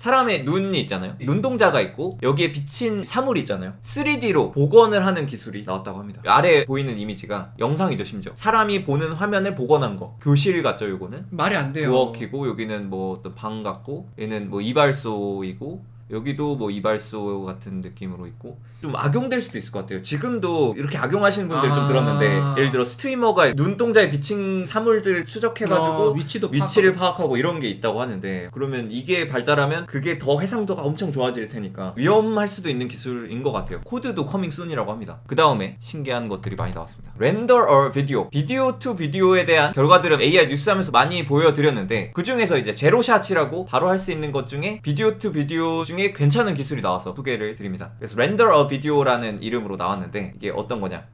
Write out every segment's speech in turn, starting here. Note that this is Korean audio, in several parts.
사람의 눈이 있잖아요. 눈동자가 있고 여기에 비친 사물이 있잖아요. 3D로 복원을 하는 기술이 나왔다고 합니다. 아래 보이는 이미지가 영상이죠. 심지어 사람이 보는 화면을 복원한 거. 교실 같죠. 요거는 말이 안 돼요. 부엌이고 여기는 뭐 어떤 방 같고 얘는 뭐 이발소이고 여기도 뭐 이발소 같은 느낌으로 있고 좀 악용될 수도 있을 것 같아요. 지금도 이렇게 악용하시는 분들 좀 들었는데 예를 들어 스트리머가 눈동자에 비친 사물들 추적해가지고 위치를 파악하고 이런 게 있다고 하는데 그러면 이게 발달하면 그게 더 해상도가 엄청 좋아질 테니까 위험할 수도 있는 기술인 것 같아요. 코드도 커밍 순이라고 합니다. 그 다음에 신기한 것들이 많이 나왔습니다. Render or Video, 비디오 투 비디오에 대한 결과들은 AI 뉴스하면서 많이 보여드렸는데 그 중에서 이제 제로샷이라고 바로 할 수 있는 것 중에 비디오 투 비디오 중에 괜찮은 기술이 나와서 소개를 드립니다. 그래서 Render or Video라는 이름으로 나왔는데 이게 어떤 거냐?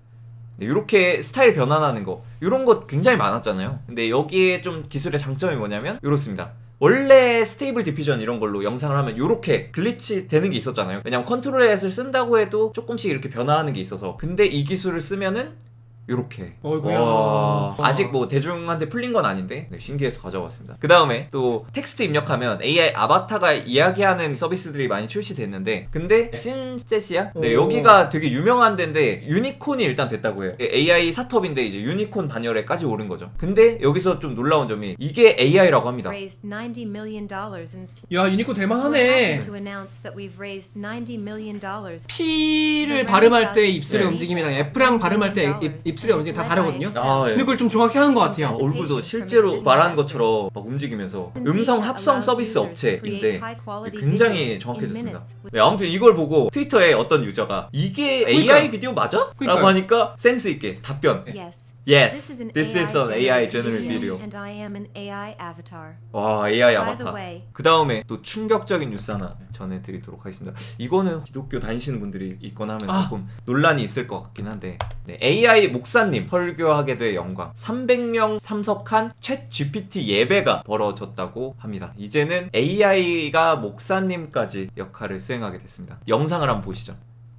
이렇게 스타일 변환하는 거 이런 거 굉장히 많았잖아요. 근데 여기에 좀 기술의 장점이 뭐냐면 이렇습니다. 원래 스테이블 디퓨전 이런 걸로 영상을 하면 이렇게 글리치 되는 게 있었잖아요. 왜냐면 컨트롤 햇을 쓴다고 해도 조금씩 이렇게 변화하는 게 있어서 근데 이 기술을 쓰면은 요렇게 아직 뭐 대중한테 풀린 건 아닌데 신기해서 가져왔습니다. 그 다음에 또 텍스트 입력하면 AI 아바타가 이야기하는 서비스들이 많이 출시됐는데 근데 신세시아? 네, 여기가 되게 유명한 데인데 유니콘이 일단 됐다고 해요. AI 스타트업인데 이제 유니콘 반열에까지 오른 거죠. 근데 여기서 좀 놀라운 점이 이게 AI라고 합니다. 야 유니콘 될만하네. P를 발음할 때 입술의 움직임이랑 F랑 발음할 때 입술의 움직임이 다 다르거든요. 근데 그걸 좀 정확히 하는 것 같아요. 얼굴도 실제로 말하는 것처럼 막 움직이면서 음성 합성 서비스 업체인데 굉장히 정확해졌습니다. 네, 아무튼 이걸 보고 트위터에 어떤 유저가 이게 AI 비디오 맞아? 라고 하니까 센스 있게 답변. Yes, this is an AI generated video. And I am an AI avatar. 와, AI By 아바타. the way. 그 다음에 또 충격적인 뉴스 하나 전해드리도록 하겠습니다. 이거는 기독교 다니시는 분들이 있거나 하면 조금 논란이 있을 것 같긴 한데 네, AI 목사님 설교하게 돼 영광 300명 참석한 챗 GPT 예배가 벌어졌다고 합니다. 이제는 AI가 목사님까지 역할을 수행하게 됐습니다. 영상을 한번 보시죠.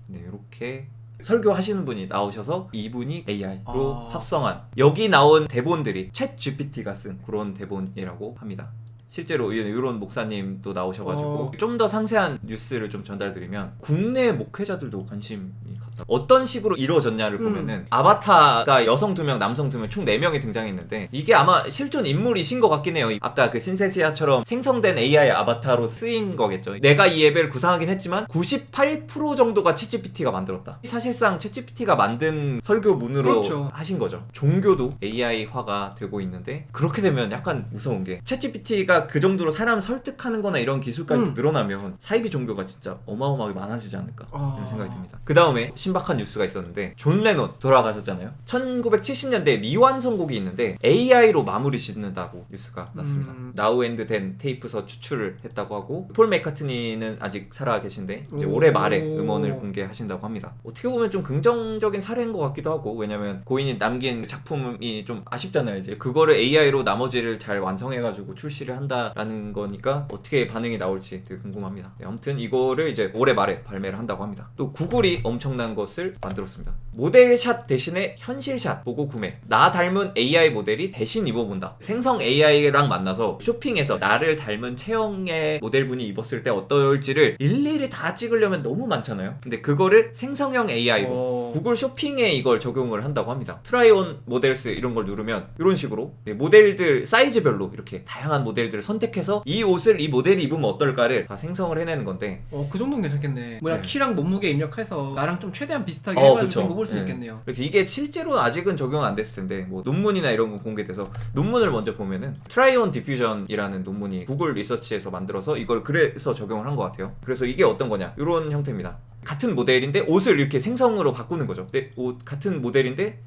네, 이렇게 설교하시는 분이 나오셔서 이분이 AI로 합성한 여기 나온 대본들이 챗 GPT가 쓴 그런 대본이라고 합니다. 실제로 이런 목사님도 나오셔가지고 좀 더 상세한 뉴스를 좀 전달드리면 국내 목회자들도 관심이 갔다. 어떤 식으로 이루어졌냐를 보면은 아바타가 여성 2명, 남성 2명 총 4명이 등장했는데 이게 아마 실존 인물이신 것 같긴 해요. 아까 그 신세시아처럼 생성된 AI 아바타로 쓰인 거겠죠. 내가 이 예배를 구상하긴 했지만 98% 정도가 챗GPT가 만들었다. 사실상 챗GPT가 만든 설교문으로 하신 거죠. 종교도 AI화가 되고 있는데 그렇게 되면 약간 무서운 게 챗GPT가 그 정도로 사람을 설득하는 거나 이런 기술까지 늘어나면 사이비 종교가 진짜 어마어마하게 많아지지 않을까 이런 생각이 듭니다. 그 다음에 신박한 뉴스가 있었는데 존 레논 돌아가셨잖아요. 1970년대 미완성곡이 있는데 AI로 마무리 짓는다고 뉴스가 났습니다. Now and Then 테이프서 추출을 했다고 하고 폴 맥카트니는 아직 살아 계신데 이제 올해 말에 음원을 공개하신다고 합니다. 어떻게 보면 좀 긍정적인 사례인 것 같기도 하고 왜냐면 고인이 남긴 작품이 좀 아쉽잖아요. 이제 그거를 AI로 나머지를 잘 완성해가지고 출시를 한다라는 거니까 어떻게 반응이 나올지 되게 궁금합니다. 네, 아무튼 이거를 이제 올해 말에 발매를 한다고 합니다. 또 구글이 엄청난 것을 만들었습니다. 모델샷 대신에 현실샷 보고 구매. 나 닮은 AI 모델이 대신 입어본다. 생성 AI랑 만나서 쇼핑에서 나를 닮은 체형의 모델분이 입었을 때 어떨지를 일일이 다 찍으려면 너무 많잖아요. 근데 그거를 생성형 AI로 구글 쇼핑에 이걸 적용을 한다고 합니다. 트라이온 모델스 이런 걸 누르면 이런 식으로 모델들 사이즈별로 이렇게 다양한 모델들을 선택해서 이 옷을 이 모델이 입으면 어떨까를 다 생성을 해내는 건데 그 정도는 괜찮겠네. 뭐야 키랑 몸무게 입력해서 나랑 좀 최대한 비슷하게 해가지고 입어볼 수 있겠네요. 그래서 이게 실제로 아직은 적용 안 됐을 텐데 뭐 논문이나 이런 거 공개돼서 논문을 먼저 보면은 트라이온 디퓨전이라는 논문이 구글 리서치에서 만들어서 이걸 그래서 적용을 한 것 같아요. 그래서 이게 어떤 거냐 이런 형태입니다. 같은 모델인데 옷을 이렇게 생성으로 바꾸는 거죠. 근데 옷 같은 모델인데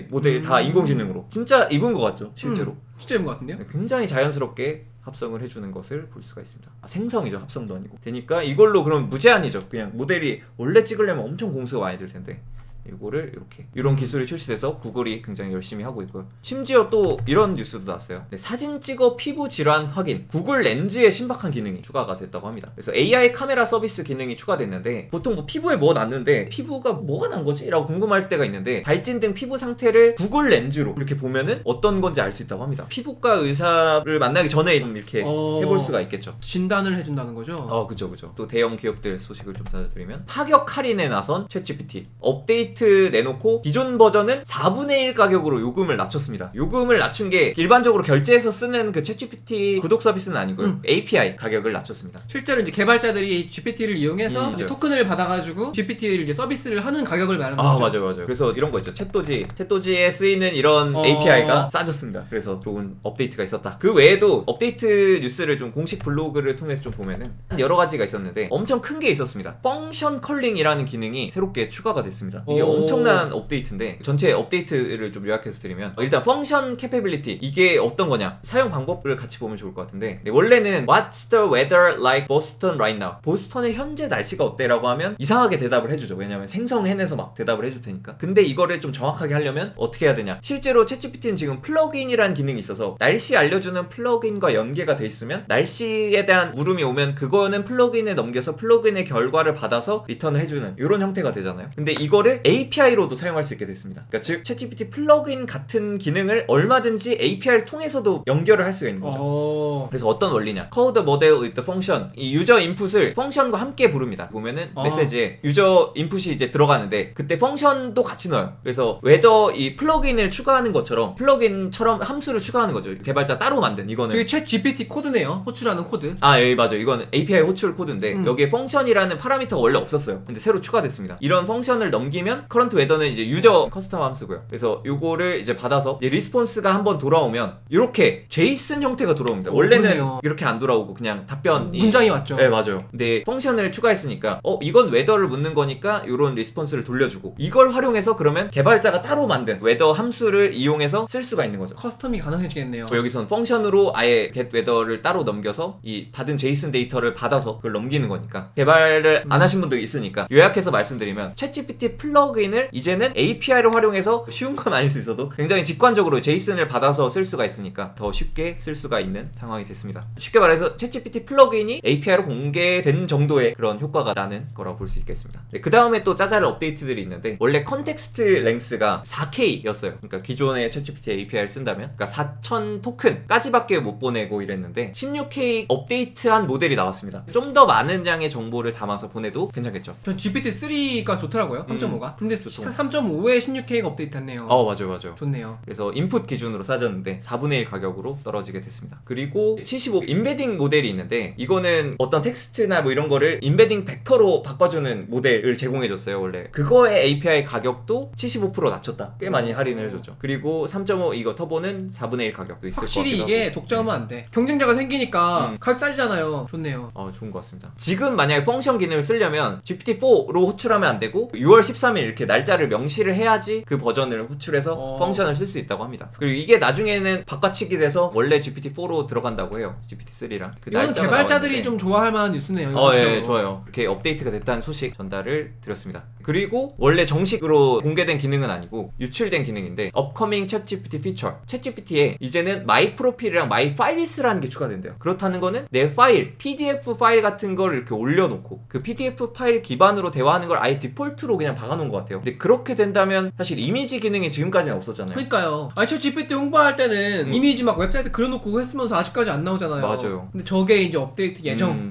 모델 다 인공지능으로 진짜 입은 것 같죠 실제로. 진짜 입은 것 같은데요? 굉장히 자연스럽게 합성을 해주는 것을 볼 수가 있습니다. 생성이죠 합성도 아니고. 되니까 이걸로 그럼 무제한이죠. 그냥 모델이 원래 찍으려면 엄청 공수가 많이 들 텐데 이거를 이런 기술이 출시돼서 구글이 굉장히 열심히 하고 있고요. 심지어 또 이런 뉴스도 나왔어요. 네, 사진 찍어 피부 질환 확인. 구글 렌즈에 신박한 기능이 추가가 됐다고 합니다. 그래서 AI 카메라 서비스 기능이 추가됐는데 보통 뭐 피부에 뭐 났는데 피부가 뭐가 난 거지? 라고 궁금할 때가 있는데 발진 등 피부 상태를 구글 렌즈로 이렇게 보면은 어떤 건지 알 수 있다고 합니다. 피부과 의사를 만나기 전에 좀 이렇게 해볼 수가 있겠죠. 진단을 해준다는 거죠? 그죠. 또 대형 기업들 소식을 좀 전해드리면 파격 할인에 나선 챗GPT 업데이트 내놓고 기존 버전은 4분의 1 가격으로 요금을 낮췄습니다. 요금을 낮춘 게 일반적으로 결제해서 쓰는 그 챗GPT 구독 서비스는 아니고요. API 가격을 낮췄습니다. 실제로 이제 개발자들이 GPT를 이용해서 이제 토큰을 받아가지고 GPT를 이제 서비스를 하는 가격을 말하는 거죠. 맞아요. 그래서 이런 거 있죠. 챗도지에 쓰이는 이런 API가 싸졌습니다. 그래서 좋은 업데이트가 있었다. 그 외에도 업데이트 뉴스를 좀 공식 블로그를 통해서 좀 보면은 여러 가지가 있었는데 엄청 큰 게 있었습니다. 펑션 컬링이라는 기능이 새롭게 추가가 됐습니다. 이게 엄청난 업데이트인데 전체 업데이트를 좀 요약해서 드리면 일단 펑션 캐패빌리티 이게 어떤 거냐 사용 방법을 같이 보면 좋을 것 같은데 원래는 What's the weather like Boston right now? 보스턴의 현재 날씨가 어때? 라고 하면 이상하게 대답을 해주죠. 왜냐면 생성해내서 막 대답을 해줄 테니까. 근데 이거를 좀 정확하게 하려면 어떻게 해야 되냐 실제로 챗GPT는 지금 플러그인이라는 기능이 있어서 날씨 알려주는 플러그인과 연계가 돼 있으면 날씨에 대한 물음이 오면 그거는 플러그인에 넘겨서 플러그인의 결과를 받아서 리턴을 해주는 이런 형태가 되잖아요. 근데 이거를 API로도 사용할 수 있게 됐습니다. 그러니까 즉 챗GPT 플러그인 같은 기능을 얼마든지 API를 통해서도 연결을 할 수가 있는 거죠. 그래서 어떤 원리냐 Call the model with the function 이 유저 인풋을 펑션과 함께 부릅니다. 보면은 메시지에 유저 인풋이 이제 들어가는데 그때 펑션도 같이 넣어요. 그래서 웨더 이 플러그인을 추가하는 것처럼 플러그인처럼 함수를 추가하는 거죠. 개발자 따로 만든 이거는 그게 챗GPT 코드네요. 호출하는 코드. 예, 맞아요. 이건 API 호출 코드인데 여기에 펑션이라는 파라미터가 원래 없었어요. 근데 새로 추가됐습니다. 이런 펑션을 넘기면 커런트 웨더는 이제 유저 커스텀 함수고요. 그래서 요거를 이제 받아서 이제 리스폰스가 한번 돌아오면 이렇게 제이슨 형태가 돌아옵니다. 원래는 그러네요. 이렇게 안 돌아오고 그냥 답변이 문장이 왔죠. 네, 맞아요. 근데 펑션을 추가했으니까 이건 웨더를 묻는 거니까 요런 리스폰스를 돌려주고 이걸 활용해서 그러면 개발자가 따로 만든 웨더 함수를 이용해서 쓸 수가 있는 거죠. 커스텀이 가능해지겠네요. 여기서는 펑션으로 아예 get weather를 따로 넘겨서 이 받은 제이슨 데이터를 받아서 그걸 넘기는 거니까 개발을 안 하신 분도 있으니까 요약해서 말씀드리면 챗GPT 플러그인을 이제는 API를 활용해서 쉬운 건 아닐 수 있어도 굉장히 직관적으로 제이슨을 받아서 쓸 수가 있으니까 더 쉽게 쓸 수가 있는 상황이 됐습니다. 쉽게 말해서 챗GPT 플러그인이 API로 공개된 정도의 그런 효과가 나는 거라고 볼 수 있겠습니다. 네, 그 다음에 또 짜잘한 업데이트들이 있는데 원래 컨텍스트 랭스가 4K였어요. 그러니까 기존의 챗GPT API를 쓴다면 그러니까 4000 토큰까지밖에 못 보내고 이랬는데 16K 업데이트한 모델이 나왔습니다. 좀 더 많은 양의 정보를 담아서 보내도 괜찮겠죠. 전 GPT-3가 좋더라고요. 3.5가. 근데 3.5에 16K가 업데이트했네요. 맞아요. 좋네요. 그래서 인풋 기준으로 싸졌는데 4분의 1 가격으로 떨어지게 됐습니다. 그리고 75 인베딩 모델이 있는데 이거는 어떤 텍스트나 뭐 이런 거를 인베딩 벡터로 바꿔주는 모델을 제공해줬어요. 원래 그거의 API 가격도 75% 낮췄다. 꽤 많이 할인을 해줬죠. 그리고 3.5 이거 터보는 4분의 1 가격도 있을 것 같기도 확실히 하고. 이게 독점하면 안 돼. 경쟁자가 생기니까 가격 싸지잖아요. 좋네요. 좋은 것 같습니다. 지금 만약에 펑션 기능을 쓰려면 GPT-4로 호출하면 안 되고 6월 13일 이렇게 날짜를 명시를 해야지 그 버전을 호출해서 펑션을 쓸 수 있다고 합니다. 그리고 이게 나중에는 바꿔치기 돼서 원래 GPT-4로 들어간다고 해요. GPT-3랑. 그 이거는 개발자들이 좀 좋아할 만한 뉴스네요. 예, 좋아요. 이렇게 업데이트가 됐다는 소식 전달을 드렸습니다. 그리고 원래 정식으로 공개된 기능은 아니고 유출된 기능인데 업커밍 챗GPT 피처 챗GPT에 이제는 마이 프로필이랑 마이 파일리스라는 게 추가된대요. 그렇다는 거는 내 파일, PDF 파일 같은 걸 이렇게 올려놓고 그 PDF 파일 기반으로 대화하는 걸 아예 디폴트로 그냥 박아놓은 것 같아요. 근데 그렇게 된다면 사실 이미지 기능이 지금까지는 없었잖아요. 그러니까요. 챗GPT 홍보할 때는 이미지 막 웹사이트 그려놓고 했으면서 아직까지 안 나오잖아요. 맞아요. 근데 저게 이제 업데이트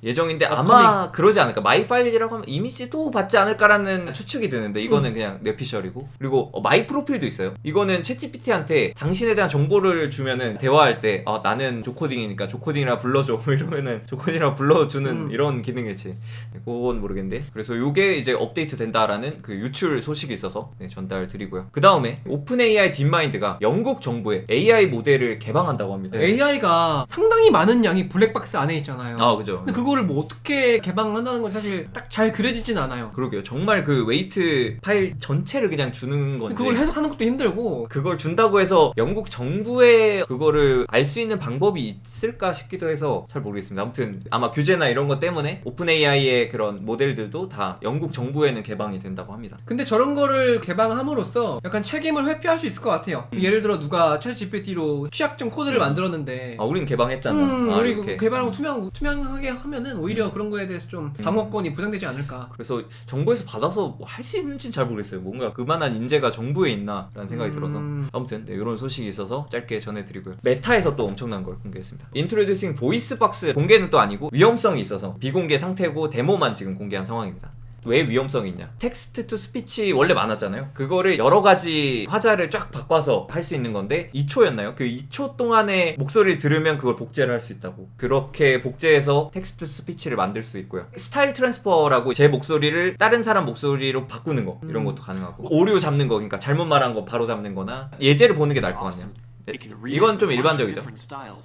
예정인데 아마 그러지 않을까. 마이 파일이라고 하면 이미지도 받지 않을까라는 추측이 드는데 이거는 그냥 뇌피셜이고. 그리고 마이 프로필도 있어요. 이거는 챗GPT한테 당신에 대한 정보를 주면은 대화할 때 나는 조코딩이니까 조코딩이라 불러줘 이러면은 조코딩이라 불러주는 이런 기능일지 그건 모르겠는데 그래서 요게 이제 업데이트 된다라는 그 유출 소식이 있어서 전달 드리고요. 그 다음에 오픈 AI 딥마인드가 영국 정부에 AI 모델을 개방한다고 합니다. AI가 상당히 많은 양이 블랙박스 안에 있잖아요. 그죠. 근데 그거를 뭐 어떻게 개방한다는 건 사실 딱 잘 그려지진 않아요. 그러게요. 정말 그 웨이트 파일 전체를 그냥 주는 건지 그걸 해석하는 것도 힘들고 그걸 준다고 해서 영국 정부에 그거를 알 수 있는 방법이 있을까 싶기도 해서 잘 모르겠습니다. 아무튼 아마 규제나 이런 것 때문에 오픈 AI의 그런 모델들도 다 영국 정부에는 개방이 된다고 합니다. 근데 근데 저런 거를 개방함으로써 약간 책임을 회피할 수 있을 것 같아요. 예를 들어 누가 챗GPT로 취약점 코드를 만들었는데 아 우린 개방했잖아. 우리 이렇게. 개발하고 투명하게 하면은 오히려 그런 거에 대해서 좀 방어권이 보장되지 않을까. 그래서 정부에서 받아서 뭐 할 수 있는지는 잘 모르겠어요. 뭔가 그만한 인재가 정부에 있나라는 생각이 들어서 아무튼 네, 이런 소식이 있어서 짧게 전해드리고요. 메타에서 또 엄청난 걸 공개했습니다. 인트로듀싱 보이스박스 공개는 또 아니고 위험성이 있어서 비공개 상태고 데모만 지금 공개한 상황입니다. 왜 위험성이 있냐? 텍스트 투 스피치 원래 많았잖아요. 그거를 여러 가지 화자를 쫙 바꿔서 할 수 있는 건데 2초였나요? 그 2초 동안에 목소리를 들으면 그걸 복제를 할 수 있다고. 그렇게 복제해서 텍스트 투 스피치를 만들 수 있고요. 스타일 트랜스퍼라고 제 목소리를 다른 사람 목소리로 바꾸는 거 이런 것도 가능하고 오류 잡는 거 그러니까 잘못 말한 거 바로 잡는 거나 예제를 보는 게 나을 것 같네요. 이건 좀 일반적이죠.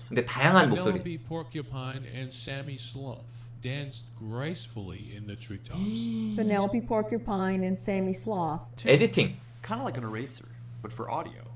근데 다양한 목소리. Penelope Porcupine and Sammy Sloth danced gracefully in the treetops. Penelope Porcupine and Sammy Sloth. 에디팅. Kind of like an eraser, but for audio.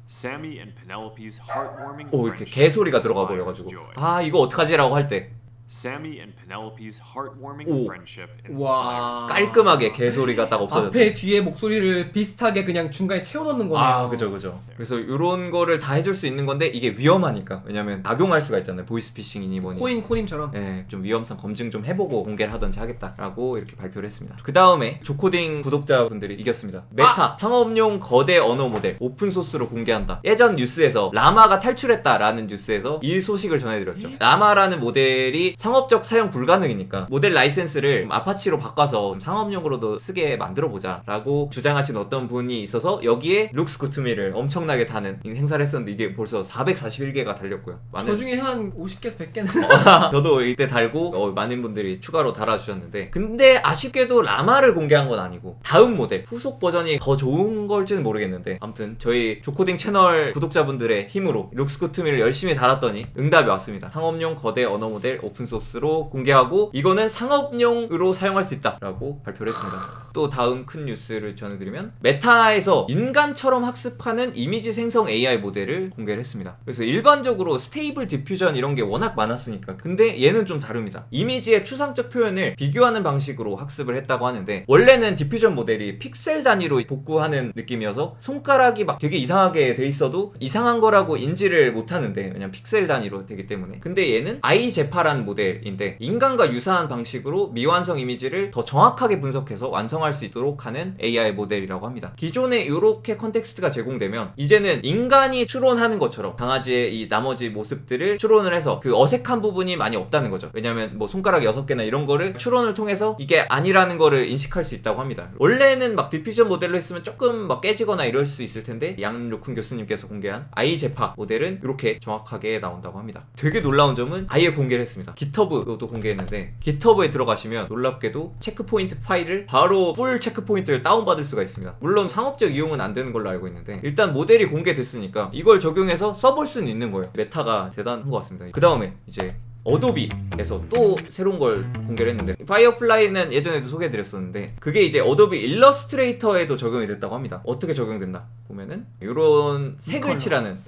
Sammy and Penelope's heartwarming 오 이렇게 friendship 개소리가 들어가 inspired 버려가지고 joy. 아 이거 어떡하지라고 할 때 Sammy and Penelope's heartwarming 오. friendship 와. inspired 깔끔하게 개소리가 딱 없어졌다. 앞에 뒤에 목소리를 비슷하게 그냥 중간에 채워넣는 거네요. 아 그죠. 그래서 이런 거를 다 해줄 수 있는 건데 이게 위험하니까 왜냐면 악용할 수가 있잖아요. 보이스피싱이니 뭐니. 코님처럼. 네, 좀 위험성 검증 좀 해보고 공개를 하던지 하겠다라고 이렇게 발표를 했습니다. 그 다음에 조코딩 구독자분들이 이겼습니다. 메타 상업용 거대 언어 모델 오픈 소스로 공개한다. 예전 뉴스에서 라마가 탈출했다라는 뉴스에서 이 소식을 전해드렸죠. 라마라는 모델이 상업적 사용 불가능이니까 모델 라이센스를 아파치로 바꿔서 상업용으로도 쓰게 만들어보자 라고 주장하신 어떤 분이 있어서 여기에 룩스 구투미를 엄청나게 다는 행사를 했었는데 이게 벌써 441개가 달렸고요. 저 중에 한 50개에서 100개는 저도 이때 달고 많은 분들이 추가로 달아주셨는데 근데 아쉽게도 라마를 공개한 건 아니고 다음 모델 후속 버전이 더 좋은 걸지는 모르겠는데 아무튼 저희 조코딩 채널 구독자분들의 힘으로 룩스쿠투미를 열심히 달았더니 응답이 왔습니다. 상업용 거대 언어 모델 오픈소스로 공개하고 이거는 상업용으로 사용할 수 있다라고 발표를 했습니다. 또 다음 큰 뉴스를 전해드리면 메타에서 인간처럼 학습하는 이미지 생성 AI 모델을 공개를 했습니다. 그래서 일반적으로 스테이블 디퓨전 이런 게 워낙 많았으니까 근데 얘는 좀 다릅니다. 이미지의 추상적 표현을 비교하는 방식으로 학습을 했다고 하는데 원래는 디퓨전 모델이 픽셀 단위로 복구하는 느낌이어서 손가락이 막 되게 이상하게 돼 있어도 이상한 거라고 인지를 못하는데 왜냐면 픽셀 단위로 되기 때문에 근데 얘는 아이제파라는 모델인데 인간과 유사한 방식으로 미완성 이미지를 더 정확하게 분석해서 완성할 수 있도록 하는 AI 모델이라고 합니다. 기존에 이렇게 컨텍스트가 제공되면 이제는 인간이 추론하는 것처럼 강아지의 이 나머지 모습들을 추론을 해서 그 어색한 부분이 많이 없다는 거죠. 왜냐면 뭐 손가락 6개나 이런 거를 추론을 통해서 이게 아니라는 거를 인식할 수 있다고 합니다. 원래는 막 디퓨전 모델로 했으면 조금 막 깨지거나 이럴 수 있을 텐데 양로쿤 교수님께서 공개한 아이제파 모델은 이렇게 정확하게 나온다고 합니다. 되게 놀라운 점은 아예 공개를 했습니다. 깃허브도 공개했는데 깃허브에 들어가시면 놀랍게도 체크포인트 파일을 바로 풀 체크포인트를 다운받을 수가 있습니다. 물론 상업적 이용은 안 되는 걸로 알고 있는데 일단 모델이 공개됐으니까 이걸 적용해서 써볼 수는 있는 거예요. 메타가 대단한 것 같습니다. 그 다음에 이제 어도비에서 또 새로운 걸 공개를 했는데 파이어플라이는 예전에도 소개해드렸었는데 그게 이제 어도비 일러스트레이터에도 적용이 됐다고 합니다. 어떻게 적용된다 보면은 이런 색을 칠하는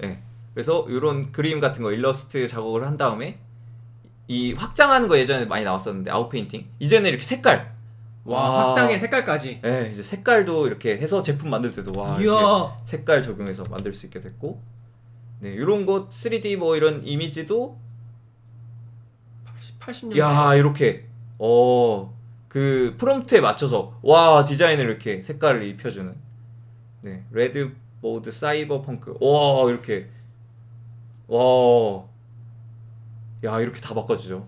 그래서 이런 그림 같은 거 일러스트 작업을 한 다음에 이 확장하는 거 예전에 많이 나왔었는데 아웃페인팅 이제는 이렇게 색깔 확장의 색깔까지 이제 색깔도 이렇게 해서 제품 만들 때도 이렇게 색깔 적용해서 만들 수 있게 됐고 이런 거 3D 뭐 이런 이미지도 80년 이렇게 그 프롬프트에 맞춰서 디자인을 이렇게 색깔을 입혀주는 레드보드 사이버펑크 이렇게 이렇게 다 바꿔주죠.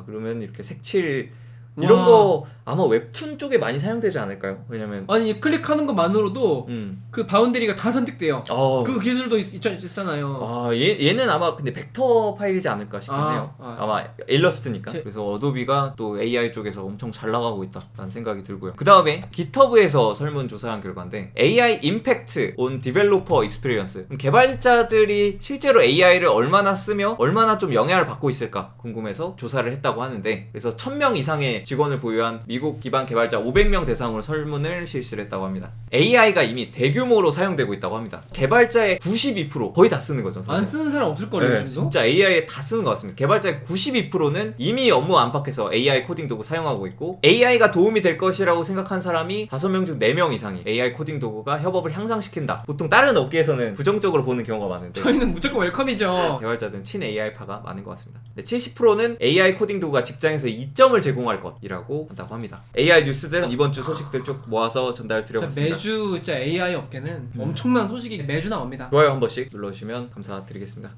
그러면 이렇게 색칠 이런 거 아마 웹툰 쪽에 많이 사용되지 않을까요? 왜냐면 아니 클릭하는 것만으로도 그 바운더리가 다 선택돼요. 그 기술도 있잖아요. 얘는 아마 근데 벡터 파일이지 않을까 싶긴 해요. 아마 일러스트니까. 그래서 어도비가 또 AI 쪽에서 엄청 잘 나가고 있다라는 생각이 들고요. 그 다음에 깃허브에서 설문조사한 결과인데 AI 임팩트 on developer experience 개발자들이 실제로 AI를 얼마나 쓰며 얼마나 좀 영향을 받고 있을까 궁금해서 조사를 했다고 하는데 그래서 1000명 이상의 직원을 보유한 미국 기반 개발자 500명 대상으로 설문을 실시를 했다고 합니다. AI가 이미 대규모로 사용되고 있다고 합니다. 개발자의 92% 거의 다 쓰는 거죠. 안 쓰는 사람 없을 거예요. 네, 요즘도? 진짜 AI에 다 쓰는 것 같습니다. 개발자의 92%는 이미 업무 안팎에서 AI 코딩 도구 사용하고 있고 AI가 도움이 될 것이라고 생각한 사람이 5명 중 4명 이상이 AI 코딩 도구가 협업을 향상시킨다. 보통 다른 업계에서는 부정적으로 보는 경우가 많은데 저희는 무조건 웰컴이죠. 개발자들은 친 AI파가 많은 것 같습니다. 70%는 AI 코딩 도구가 직장에서 이점을 제공할 것이라고 한다고 합니다. AI 뉴스들 이번 주 소식들 쭉 모아서 전달 드려봤습니다. 매주 진짜 AI 업계는 엄청난 소식이 매주 나옵니다. 좋아요 한 번씩 눌러주시면 감사드리겠습니다.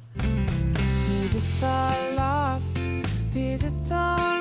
디지털